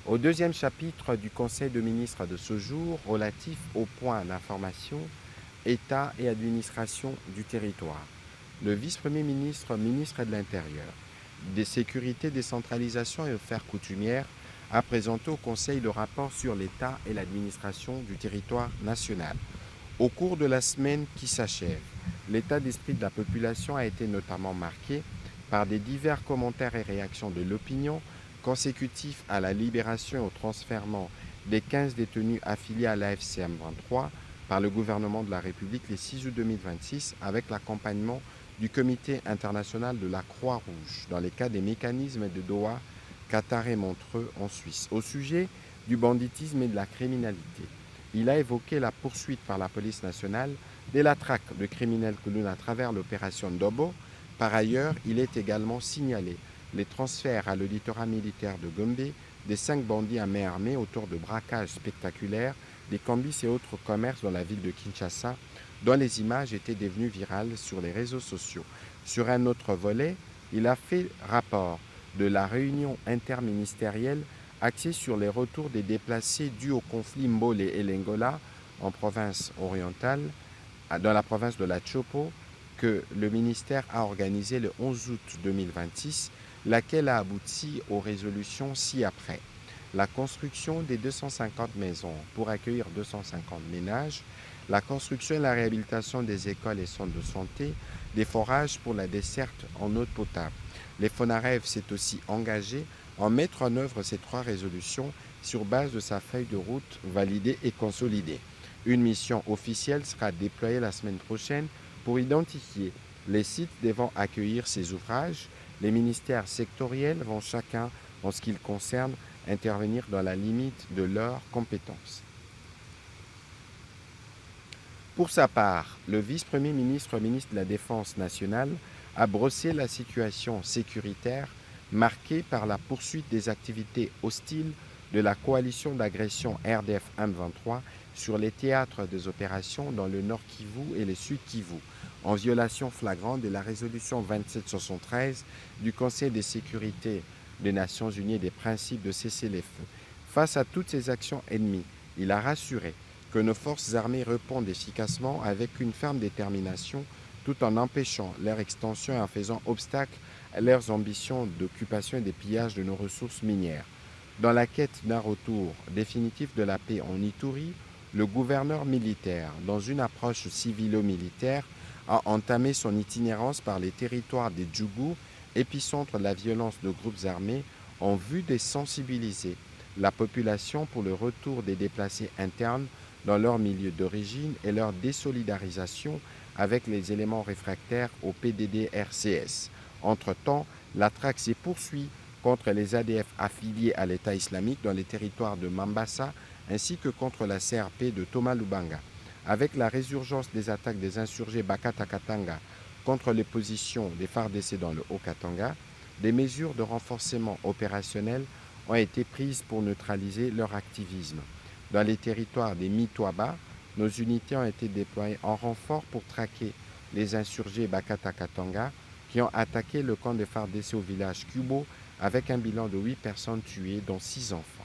Au deuxième chapitre du Conseil de ministres de ce jour, relatif au point d'information État et administration du territoire, le vice-premier ministre, ministre de l'Intérieur, des sécurités, décentralisation et affaires coutumières, a présenté au Conseil le rapport sur l'État et l'administration du territoire national. Au cours de la semaine qui s'achève, l'état d'esprit de la population a été notamment marqué par des divers commentaires et réactions de l'opinion consécutifs à la libération et au transfert des 15 détenus affiliés à l'AFC M23 par le gouvernement de la République le 6 août 2026 avec l'accompagnement du Comité international de la Croix-Rouge dans les cas des mécanismes de Doha, Qatar et Montreux en Suisse. Au sujet du banditisme et de la criminalité, il a évoqué la poursuite par la police nationale de la traque de criminels clowns à travers l'opération Ndobo. Par ailleurs, il est également signalé les transferts à l'auditorat militaire de Gombe des 5 bandits à main armée autour de braquages spectaculaires des cambis et autres commerces dans la ville de Kinshasa, dont les images étaient devenues virales sur les réseaux sociaux. Sur un autre volet, il a fait rapport de la réunion interministérielle axée sur les retours des déplacés dus au conflit Mbole et Lengola en province orientale, dans la province de la Chopo, que le ministère a organisé le 11 août 2026, laquelle a abouti aux résolutions ci-après. La construction des 250 maisons pour accueillir 250 ménages, la construction et la réhabilitation des écoles et centres de santé, des forages pour la desserte en eau potable. Les FONAREV s'est aussi engagé en mettre en œuvre ces 3 résolutions sur base de sa feuille de route validée et consolidée. Une mission officielle sera déployée la semaine prochaine pour identifier les sites devant accueillir ces ouvrages. Les ministères sectoriels vont chacun, en ce qui le concerne, intervenir dans la limite de leurs compétences. Pour sa part, le vice-premier ministre, ministre de la Défense nationale, a brossé la situation sécuritaire marquée par la poursuite des activités hostiles de la coalition d'agression RDF M23 sur les théâtres des opérations dans le Nord Kivu et le Sud Kivu, en violation flagrante de la résolution 2773 du Conseil de sécurité des Nations Unies et des principes de cessez-le-feu. Face à toutes ces actions ennemies, il a rassuré que nos forces armées répondent efficacement avec une ferme détermination tout en empêchant leur extension et en faisant obstacle à leurs ambitions d'occupation et de pillage de nos ressources minières. Dans la quête d'un retour définitif de la paix en Ituri, le gouverneur militaire, dans une approche civilo-militaire, a entamé son itinérance par les territoires des Djougou, épicentre de la violence de groupes armés, en vue de sensibiliser la population pour le retour des déplacés internes dans leur milieu d'origine et leur désolidarisation avec les éléments réfractaires au PDD-RCS. Entre-temps, la traque s'est poursuivie contre les ADF affiliés à l'État islamique dans les territoires de Mambasa ainsi que contre la CRP de Thomas Lubanga. Avec la résurgence des attaques des insurgés Bakata Katanga contre les positions des FARDC dans le Haut-Katanga, des mesures de renforcement opérationnel ont été prises pour neutraliser leur activisme. Dans les territoires des Mitwaba, nos unités ont été déployées en renfort pour traquer les insurgés Bakata Katanga qui ont attaqué le camp des FARDC au village Kubo avec un bilan de 8 personnes tuées, dont 6 enfants.